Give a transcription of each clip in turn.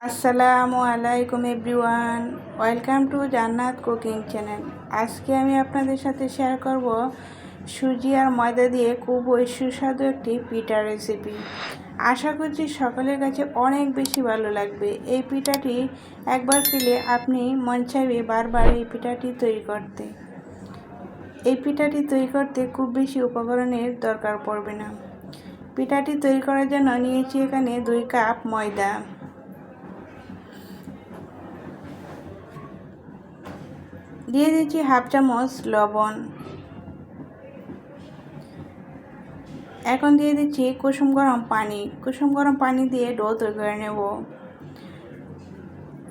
আসসালামু আলাইকুম everyone, welcome to জান্নাত কুকিং চ্যানেল। আজকে আমি আপনাদের সাথে শেয়ার করব সুজি আর ময়দা দিয়ে খুবই সুস্বাদু একটি পিঠা রেসিপি। আশা করছি সকলের কাছে অনেক বেশি ভালো লাগবে। এই পিঠাটি একবার খেলে আপনি মন চাইবে বারবার এই পিঠাটি তৈরি করতে। এই পিঠাটি তৈরি করতে খুব বেশি উপকরণের দরকার পড়বে না। পিঠাটি তৈরি করার জন্য নিয়েছি এখানে 2 কাপ ময়দা, দিয়ে দিচ্ছি হাফ চামচ লবণ, এখন দিয়ে দিচ্ছি কুসুম গরম পানি। কুসুম গরম পানি দিয়ে ডো তৈরি করে নেব।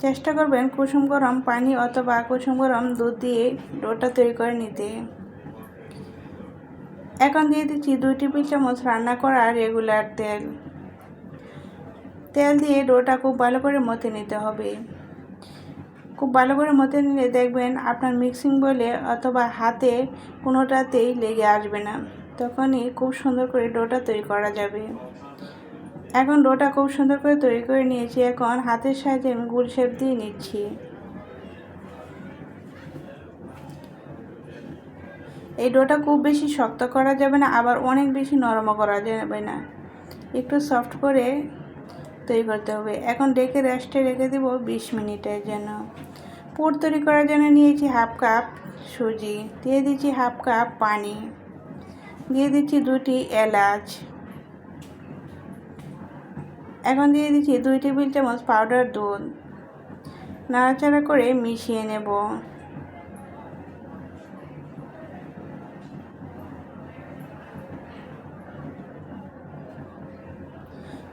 চেষ্টা করবেন কুসুম গরম পানি অথবা কুসুম গরম দুধ দিয়ে ডোটা তৈরি করে নিতে। এখন দিয়ে দিচ্ছি 2 টেবিল চামচ রান্না করা রেগুলার তেল। তেল দিয়ে ডোটা খুব ভালো করে মথে নিতে হবে। খুব ভালো করে মথে নিলে দেখবেন আপনার মিক্সিং বলে অথবা হাতে কোনোটাতেই লেগে আসবে না, তখনই খুব সুন্দর করে ডোটা তৈরি করা যাবে। এখন ডোটা খুব সুন্দর করে তৈরি করে নিয়েছি। এখন হাতের সাহায্যে আমি গোল শেপ দিয়ে নিচ্ছি। এই ডোটা খুব বেশি শক্ত করা যাবে না, আবার অনেক বেশি নরমও করা যাবে না, একটু সফট করে তৈরি করতে হবে। এখন ডেকে রেস্টে রেখে দেব 20 মিনিটের জন্য। পুর তৈরি করার জন্য নিয়েছি হাফ কাপ সুজি, দিয়ে দিচ্ছি হাফ কাপ পানি, দিয়ে দিচ্ছি 2টি এলাচ, এখন দিয়ে দিচ্ছি 2 টেবিল চামচ পাউডার দুধ। নাড়াচাড়া করে মিশিয়ে নেব।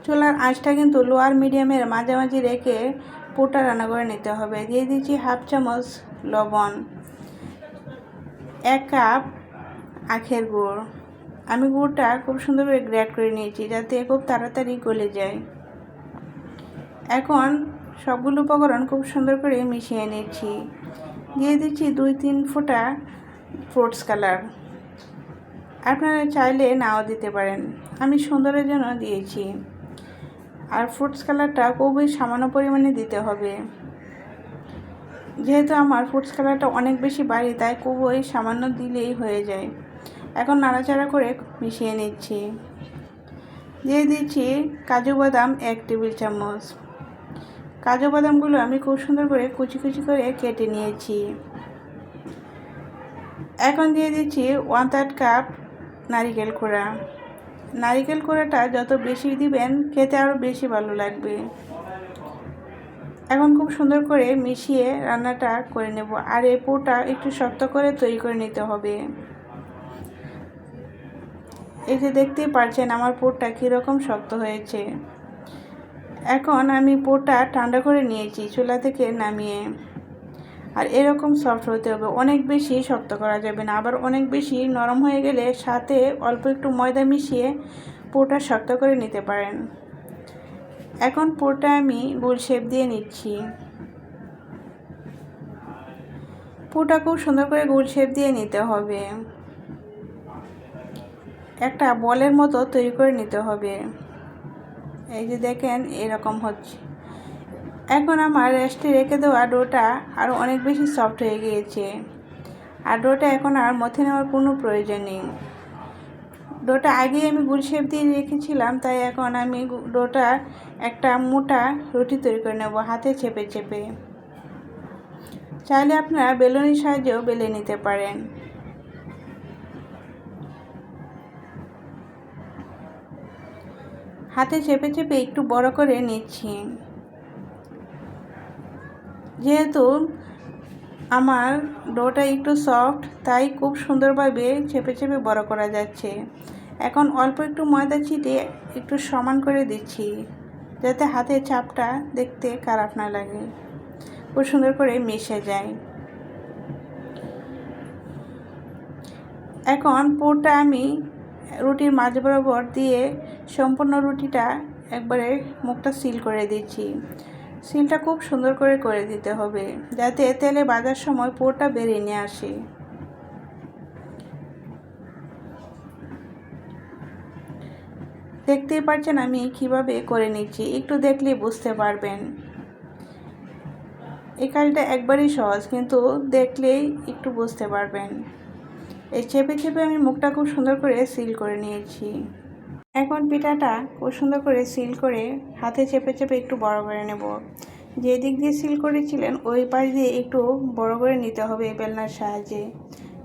চুলার আঁচটা কিন্তু লো আর মিডিয়ামের মাঝামাঝি রেখে পুরটা রান্না করে নিতে হবে। দিয়ে দিচ্ছি হাফ চামচ লবণ, 1 কাপ আখের গুড়। আমি গুড়টা খুব সুন্দর করে গ্রেট করে নিয়েছি যাতে খুব তাড়াতাড়ি গলে যায়। এখন সবগুলো উপকরণ খুব সুন্দর করে মিশিয়ে নিচ্ছি। দিয়ে দিচ্ছি 2-3 ফোঁটা ফ্রুটস কালার, আপনারা চাইলে নাও দিতে পারেন, আমি সুন্দরের জন্য দিয়েছি। আর ফ্রুটস কালারটা খুবই সামান্য পরিমাণে দিতে হবে, যেহেতু আমার ফ্রুটস কালারটা অনেক বেশি বাড়ি, তাই খুবই সামান্য দিলেই হয়ে যায়। এখন নাড়াচাড়া করে মিশিয়ে নিচ্ছি। দিয়ে দিচ্ছি কাজু বাদাম 1 টেবিল চামচ। কাজু বাদামগুলো আমি খুব সুন্দর করে কুচি কুচি করে কেটে নিয়েছি। এখন দিয়ে দিচ্ছি 1/3 কাপ নারিকেল কোড়া। নারিকেল কোড়াটা যত বেশি দিবেন খেতে আরও বেশি ভালো লাগবে। এখন খুব সুন্দর করে মিশিয়ে রান্নাটা করে নেব। আর এই পুরটা একটু শক্ত করে তৈরি করে নিতে হবে। এই যে দেখতেই পাচ্ছেন আমার পুরটা কীরকম শক্ত হয়েছে। এখন আমি পুরটা ঠান্ডা করে নিয়েছি চুলা থেকে নামিয়ে। আর এরকম সফট হতে হবে, অনেক বেশি শক্ত করা যাবে না, আবার অনেক বেশি নরম হয়ে গেলে সাথে অল্প একটু ময়দা মিশিয়ে পুরটা শক্ত করে নিতে পারেন। এখন পুরটা আমি গোল শেপ দিয়ে নিচ্ছি। পুরটা খুব সুন্দর করে গোল শেপ দিয়ে নিতে হবে, একটা বলের মতো তৈরি করে নিতে হবে। এই যে দেখেন এরকম হচ্ছে। এখন আমার রেস্টে রেখে দেওয়া ডোটা আরও অনেক বেশি সফট হয়ে গিয়েছে। আর ডোটা এখন আর মথে নেওয়ার কোনো প্রয়োজন নেই। ডোটা আগেই আমি গোল শেপ দিয়ে রেখেছিলাম, তাই এখন আমি ডোটা একটা মোটা রুটি তৈরি করে নেব হাতে চেপে চেপে। চাইলে আপনারা বেলুনির সাহায্যেও বেলে নিতে পারেন। হাতে চেপে চেপে একটু বড় করে নিচ্ছি। যেহেতু আমার ডোটা একটু সফট, তাই খুব সুন্দরভাবে চেপে চেপে বড় করা যাচ্ছে। এখন অল্প একটু ময়দা ছিটিয়ে একটু সমান করে দিচ্ছি, যাতে হাতের চাপটা দেখতে খারাপ না লাগে, খুব সুন্দর করে মিশে যায়। এখন পুরটা আমি রুটির মাঝ বরাবর দিয়ে সম্পূর্ণ রুটিটা একবারে মুখটা সিল করে দিচ্ছি। সিলটা খুব সুন্দর করে করে দিতে হবে, যাতে তেলে ভাজার সময় পুরটা বেরিয়ে নিয়ে আসে। দেখতেই পাচ্ছেন আমি কিভাবে করে নিচ্ছি, একটু দেখলেই বুঝতে পারবেন। এই কাজটা একবারই সহজ, কিন্তু দেখলেই একটু বুঝতে পারবেন। এই চেপে চেপে আমি মুখটা খুব সুন্দর করে সিল করে নিয়েছি। এখন পিঠাটা খুব সুন্দর করে সিল করে হাতে চেপে চেপে একটু বড় করে নেব। যে দিক দিয়ে সিল করেছিলেন ওই পাশ দিয়ে একটু বড় করে নিতে হবে বেলনার সাহায্যে,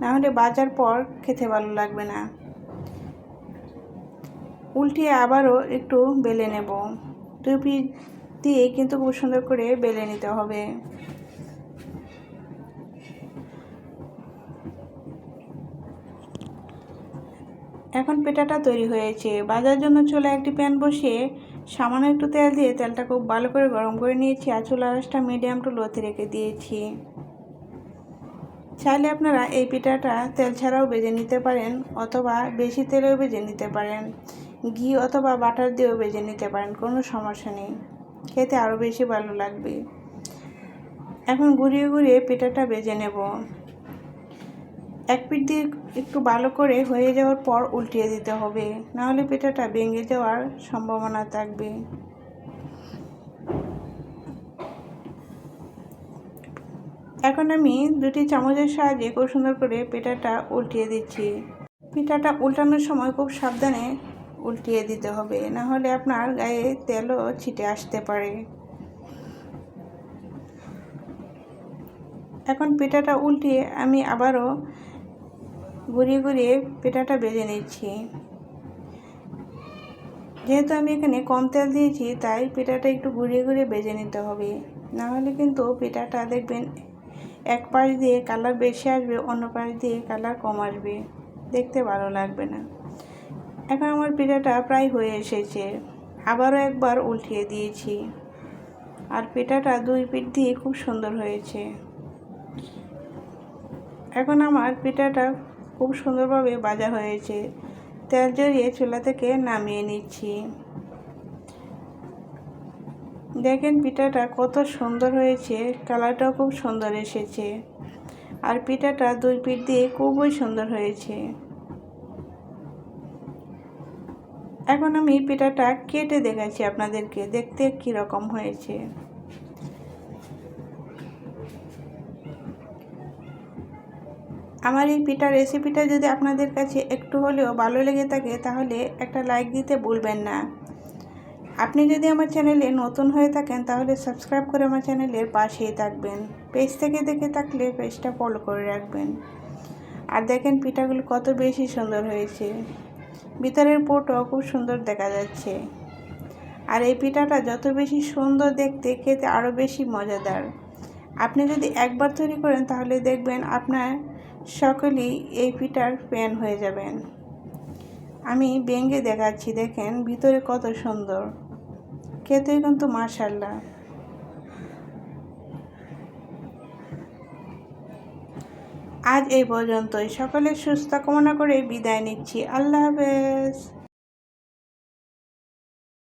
না হলে ভাজার পর খেতে ভালো লাগবে না। উল্টিয়ে আবারও একটু বেলে নেব। দুই পিঠ দিয়ে কিন্তু খুব সুন্দর করে বেলে নিতে হবে। এখন পিঠাটা তৈরি হয়েছে। ভাজার জন্য চুলায় একটি প্যান বসিয়ে সামান্য একটু তেল দিয়ে তেলটা খুব ভালো করে গরম করে নিয়েছি আর চুলার আঁচটা মিডিয়াম টু লোতে রেখে দিয়েছি। চাইলে আপনারা এই পিঠাটা তেল ছাড়াও ভেজে নিতে পারেন, অথবা বেশি তেলেও ভেজে নিতে পারেন, ঘি অথবা বাটার দিয়েও ভেজে নিতে পারেন, কোনো সমস্যা নেই, খেতে আরও বেশি ভালো লাগবে। এখন ঘুরিয়ে ঘুরিয়ে পিঠাটা ভেজে নেব। এক পিঠ দিয়ে একটু ভালো করে হয়ে যাওয়ার পর উল্টিয়ে দিতে হবে, নাহলে পিঠাটা ভেঙে যাওয়ার সম্ভাবনা থাকবে। এখন আমি দুটি চামচের সাহায্যে খুব সুন্দর করে পিঠাটা উল্টিয়ে দিচ্ছি। পিঠাটা উল্টানোর সময় খুব সাবধানে উল্টিয়ে দিতে হবে, না হলে আপনার গায়ে তেলও ছিটে আসতে পারে। এখন পিঠাটা উল্টিয়ে আমি আবারও ঘুরিয়ে ঘুরিয়ে পিঠাটা ভেজে নিচ্ছি। যেহেতু আমি এখানে কম তেল দিয়েছি, তাই পিঠাটা একটু ঘুরিয়ে ঘুরিয়ে ভেজে নিতে হবে, না হলে কিন্তু পিঠাটা দেখবেন এক পাশ দিয়ে কালার বেশি আসবে, অন্য পাশ দিয়ে কালার কম আসবে, দেখতে ভালো লাগবে না। এখন আমার পিঠাটা প্রায় হয়ে এসেছে। আবারও একবার উল্টিয়ে দিয়েছি আর পিঠাটা দুই পিঠ দিয়ে খুব সুন্দর হয়েছে। এখন আমার পিঠাটা খুব সুন্দরভাবে ভাজা হয়েছে। তেল জড়িয়ে চুলা থেকে নামিয়ে নিচ্ছি। দেখেন পিঠাটা কত সুন্দর হয়েছে, কালারটাও খুব সুন্দর এসেছে আর পিঠাটা দুই পিঠ দিয়ে খুবই সুন্দর হয়েছে। এখন আমি পিঠাটা কেটে দেখাচ্ছি আপনাদেরকে, দেখতে কীরকম হয়েছে। আমার এই পিঠার রেসিপিটা যদি আপনাদের কাছে একটু হলেও ভালো লেগে থাকে, তাহলে একটা লাইক দিতে ভুলবেন না। আপনি যদি আমার চ্যানেলে নতুন হয়ে থাকেন, তাহলে সাবস্ক্রাইব করে আমার চ্যানেলের পাশেই থাকবেন। পেজ থেকে দেখে থাকলে পেজটা ফলো করে রাখবেন। আর দেখেন পিঠাগুলো কত বেশি সুন্দর হয়েছে, ভিতরের পুরটাও খুব সুন্দর দেখা যাচ্ছে। আর এই পিঠাটা যত বেশি সুন্দর দেখতে, খেতে আরও বেশি মজাদার। আপনি যদি একবার তৈরি করেন, তাহলে দেখবেন আপনার সকলেই এই পিঠার ফ্যান হয়ে যাবেন। আমি ভেঙে দেখাচ্ছি, দেখেন ভিতরে কত সুন্দর, খেতে কিন্তু মাশাআল্লাহ। আজ এই পর্যন্তই। সকলের সুস্থ কামনা করে বিদায় নিচ্ছি। আল্লাহ হাফেজ।